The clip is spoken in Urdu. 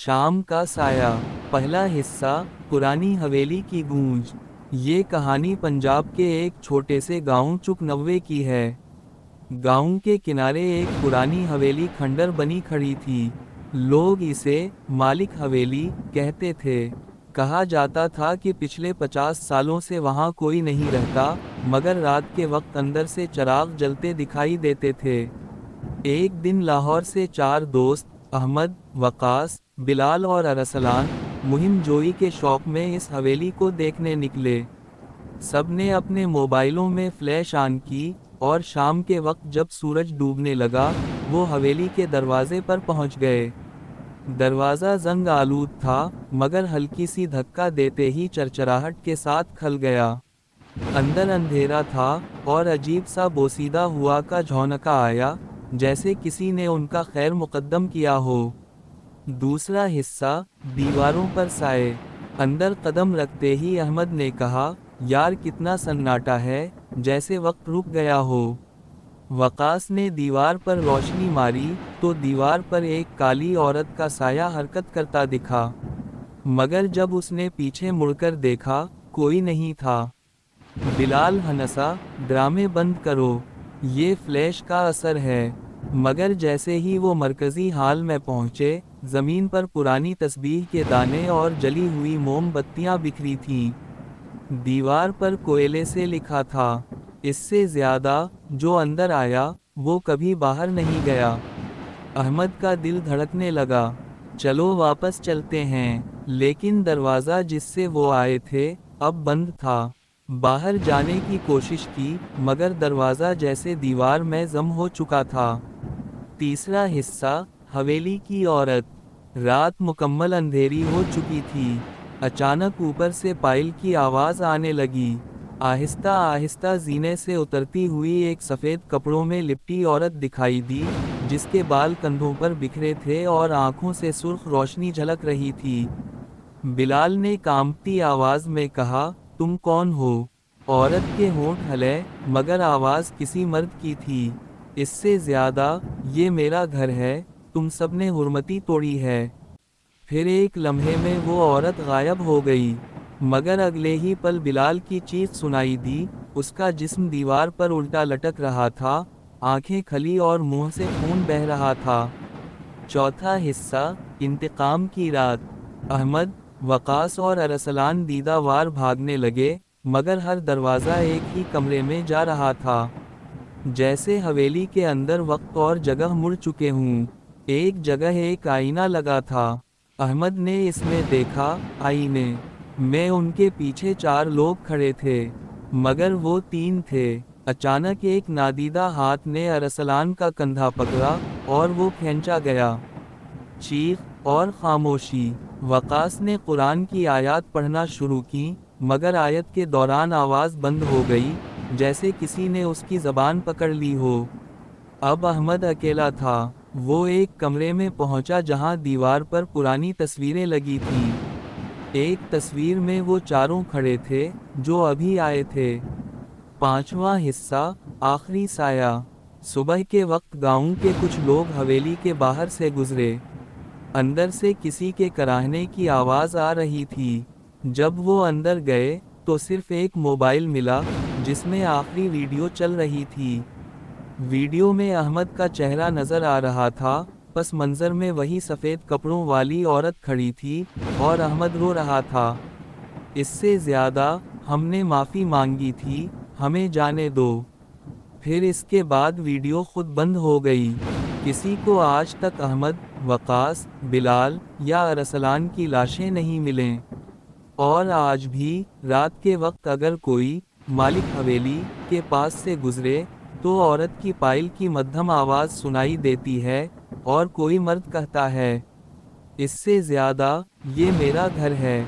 شام کا سایہ، پہلا حصہ، پرانی حویلی کی گونج۔ یہ کہانی پنجاب کے ایک چھوٹے سے گاؤں چک 90 کی ہے۔ گاؤں کے کنارے ایک پرانی حویلی کھنڈر بنی کھڑی تھی۔ لوگ اسے مالک حویلی کہتے تھے۔ کہا جاتا تھا کہ پچھلے 50 سالوں سے وہاں کوئی نہیں رہتا، مگر رات کے وقت اندر سے چراغ جلتے دکھائی دیتے تھے۔ ایک دن لاہور سے 4 دوست، احمد، وقاص، بلال اور ارسلان، مہم جوئی کے شوق میں اس حویلی کو دیکھنے نکلے۔ سب نے اپنے موبائلوں میں فلیش آن کی، اور شام کے وقت جب سورج ڈوبنے لگا، وہ حویلی کے دروازے پر پہنچ گئے۔ دروازہ زنگ آلود تھا، مگر ہلکی سی دھکا دیتے ہی چرچراہٹ کے ساتھ کھل گیا۔ اندر اندھیرا تھا، اور عجیب سا بوسیدہ ہوا کا جھونکا آیا، جیسے کسی نے ان کا خیر مقدم کیا ہو۔ دوسرا حصہ، دیواروں پر سائے۔ اندر قدم رکھتے ہی احمد نے کہا، یار کتنا سناٹا ہے، جیسے وقت رک گیا ہو۔ وقاص نے دیوار پر روشنی ماری، تو دیوار پر ایک کالی عورت کا سایہ حرکت کرتا دکھا، مگر جب اس نے پیچھے مڑ کر دیکھا، کوئی نہیں تھا۔ بلال ہنسا، ڈرامے بند کرو، یہ فلیش کا اثر ہے۔ مگر جیسے ہی وہ مرکزی ہال میں پہنچے، زمین پر پرانی تسبیح کے دانے اور جلی ہوئی موم بتیاں بکھری تھیں۔ دیوار پر کوئلے سے لکھا تھا، اس سے زیادہ، جو اندر آیا، وہ کبھی باہر نہیں گیا۔ احمد کا دل دھڑکنے لگا، چلو واپس چلتے ہیں، لیکن دروازہ جس سے وہ آئے تھے، اب بند تھا۔ باہر جانے کی کوشش کی، مگر دروازہ جیسے دیوار میں ضم ہو چکا تھا۔ تیسرا حصہ، حویلی کی عورت۔ رات مکمل اندھیری ہو چکی تھی۔ اچانک اوپر سے پائل کی آواز آنے لگی۔ آہستہ آہستہ زینے سے اترتی ہوئی ایک سفید کپڑوں میں لپٹی عورت دکھائی دی، جس کے بال کندھوں پر بکھرے تھے اور آنکھوں سے سرخ روشنی جھلک رہی تھی۔ بلال نے کانپتی آواز میں کہا، تم کون ہو؟ عورت کے ہونٹ ہلے، مگر آواز کسی مرد کی تھی۔ اس سے زیادہ، یہ میرا گھر ہے، تم سب نے حرمتی توڑی ہے۔ پھر ایک لمحے میں وہ عورت غائب ہو گئی، مگر اگلے ہی پل بلال کی چیخ سنائی دی۔ اس کا جسم دیوار پر الٹا لٹک رہا تھا، آنکھیں کھلی اور منہ سے خون بہہ رہا تھا۔ چوتھا حصہ، انتقام کی رات۔ احمد، وقاص اور ارسلان دیدہ وار بھاگنے لگے، مگر ہر دروازہ ایک ہی کمرے میں جا رہا تھا، جیسے حویلی کے اندر وقت اور جگہ مڑ چکے ہوں۔ ایک جگہ ایک آئینہ لگا تھا۔ احمد نے اس میں دیکھا، آئینے میں ان کے پیچھے 4 لوگ کھڑے تھے، مگر وہ 3 تھے۔ اچانک ایک نادیدہ ہاتھ نے ارسلان کا کندھا پکڑا، اور وہ کھینچا گیا۔ چیخ اور خاموشی۔ وقاص نے قرآن کی آیات پڑھنا شروع کی، مگر آیت کے دوران آواز بند ہو گئی، جیسے کسی نے اس کی زبان پکڑ لی ہو۔ اب احمد اکیلا تھا۔ وہ ایک کمرے میں پہنچا جہاں دیوار پر پرانی تصویریں لگی تھیں۔ ایک تصویر میں وہ چاروں کھڑے تھے، جو ابھی آئے تھے۔ پانچواں حصہ، آخری سایہ۔ صبح کے وقت گاؤں کے کچھ لوگ حویلی کے باہر سے گزرے۔ اندر سے کسی کے کراہنے کی آواز آ رہی تھی۔ جب وہ اندر گئے، تو صرف ایک موبائل ملا، جس میں آخری ویڈیو چل رہی تھی۔ ویڈیو میں احمد کا چہرہ نظر آ رہا تھا، پس منظر میں وہی سفید کپڑوں والی عورت کھڑی تھی، اور احمد رو رہا تھا۔ اس سے زیادہ، ہم نے معافی مانگی تھی، ہمیں جانے دو۔ پھر اس کے بعد ویڈیو خود بند ہو گئی۔ کسی کو آج تک احمد، وقاص، بلال یا ارسلان کی لاشیں نہیں ملیں۔ اور آج بھی، رات کے وقت اگر کوئی مالک حویلی کے پاس سے گزرے، تو عورت کی پائل کی مدھم آواز سنائی دیتی ہے، اور کوئی مرد کہتا ہے، اس سے زیادہ، یہ میرا گھر ہے۔